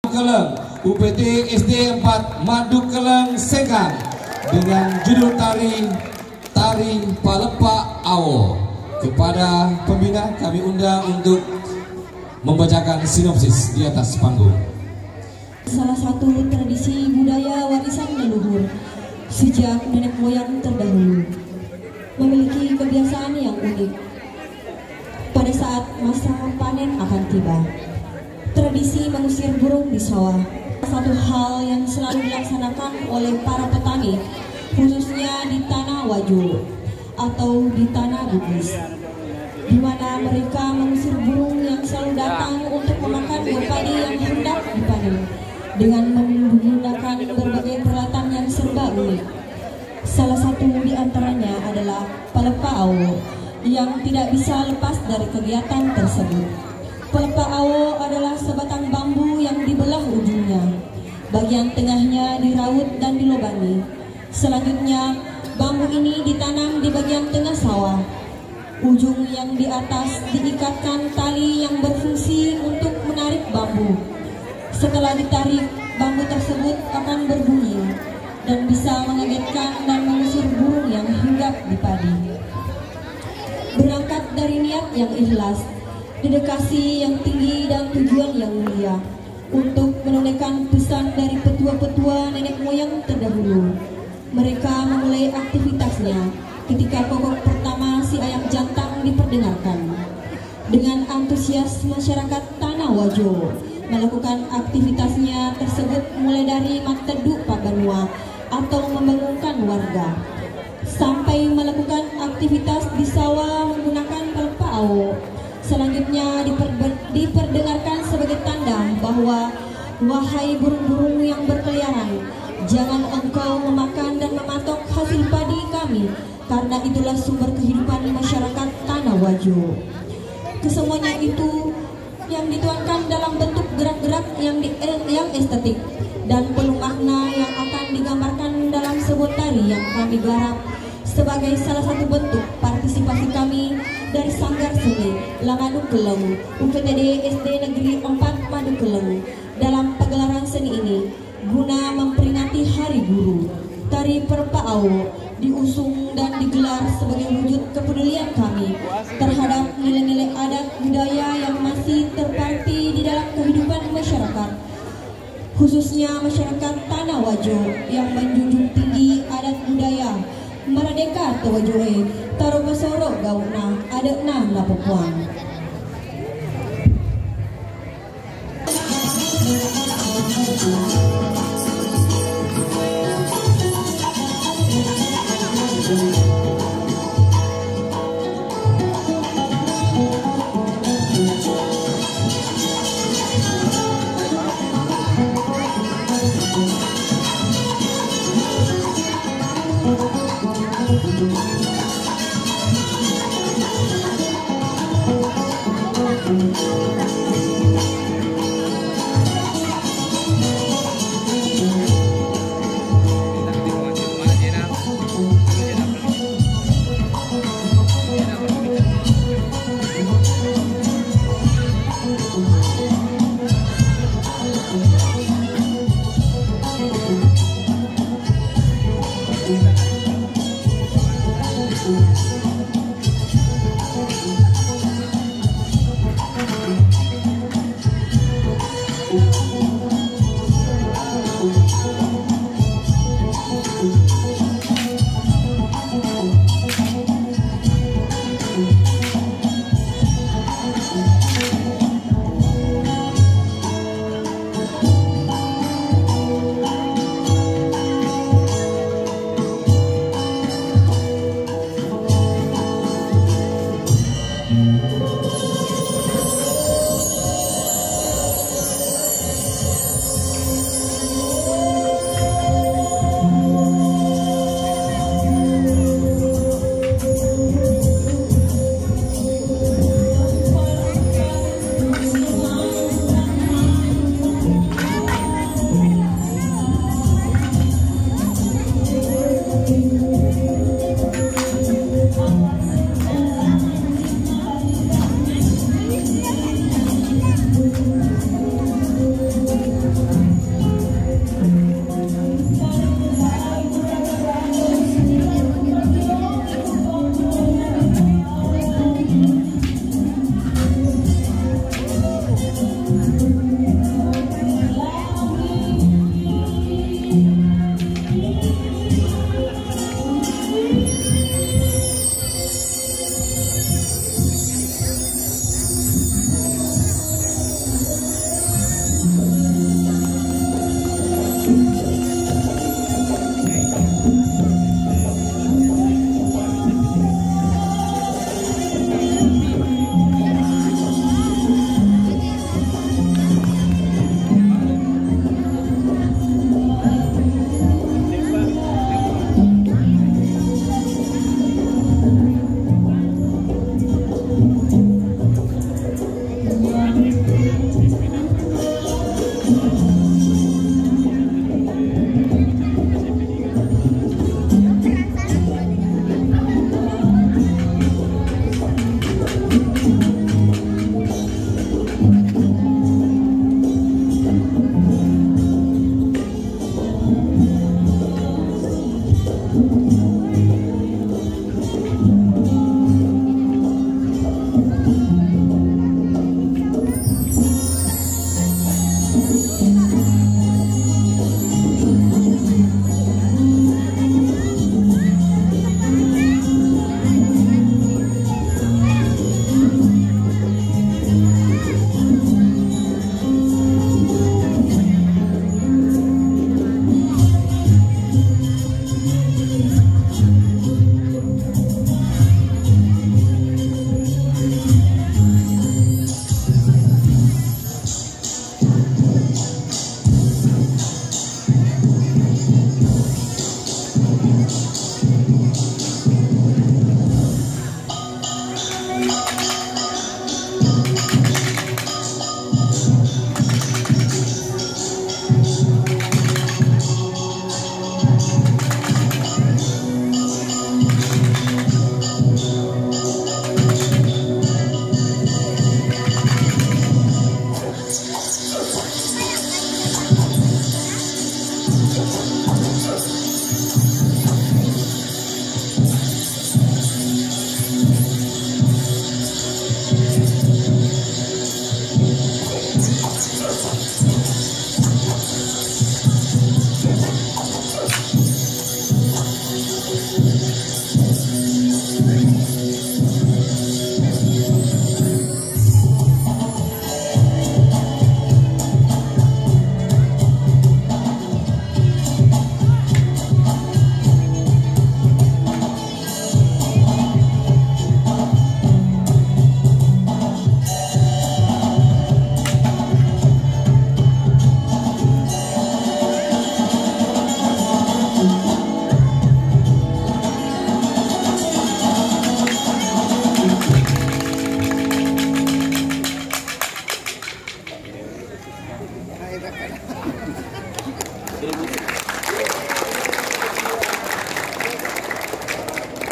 Keleng UPT SD 4 Madukeleng Sengkang dengan judul Tari Palepa Awo. Kepada pembina kami undang untuk membacakan sinopsis di atas panggung. Salah satu tradisi budaya warisan leluhur sejak nenek moyang terdahulu memiliki kebiasaan yang unik. Pada saat masa panen akan tiba, tradisi mengusir burung di sawah, satu hal yang selalu dilaksanakan oleh para petani, khususnya di tanah Wajo atau di tanah Bugis, di mana mereka mengusir burung yang selalu datang untuk memakan buah padi yang hendak dipanen dengan menggunakan berbagai peralatan yang serba unik. Salah satu di antaranya adalah palepa awo yang tidak bisa lepas dari kegiatan tersebut. Palepa awo adalah sebatang bambu yang dibelah ujungnya. Bagian tengahnya diraut dan dilubangi. Selanjutnya, bambu ini ditanam di bagian tengah sawah. Ujung yang di atas diikatkan tali yang berfungsi untuk menarik bambu. Setelah ditarik, bambu tersebut akan berbunyi dan bisa mengagetkan dan mengusir burung yang hinggap di padi. Berangkat dari niat yang ikhlas, dedikasi yang tinggi dan tujuan yang mulia untuk menunaikan pesan dari petua-petua nenek moyang terdahulu, mereka memulai aktivitasnya ketika pokok pertama si ayam jantan diperdengarkan. Dengan antusias masyarakat Tanah Wajo melakukan aktivitasnya tersebut mulai dari mateduk pabanua atau membangunkan warga, sampai melakukan aktivitas di sawah menggunakan palepa awo. Selanjutnya diperdengarkan sebagai tanda bahwa, wahai burung-burung yang berkeliaran, jangan engkau memakan dan mematok hasil padi kami, karena itulah sumber kehidupan masyarakat Tanah Wajo. Kesemuanya itu yang dituangkan dalam bentuk gerak-gerak yang estetik dan penuh makna yang akan digambarkan dalam sebuah tari yang kami garap sebagai salah satu bentuk partisipasi kami dari Sanggar Seni Madukeleng UPTD SD Negeri 4 Madukeleng dalam pagelaran seni ini guna memperingati Hari Guru. Tari Palepa Awo diusung dan digelar sebagai wujud kepedulian kami terhadap nilai-nilai adat budaya yang masih terparti di dalam kehidupan masyarakat, khususnya masyarakat Tanah Wajo yang menjunjung tinggi adat budaya. Merdeka Tawajoe taruh besoro gauna adekna lapopuan.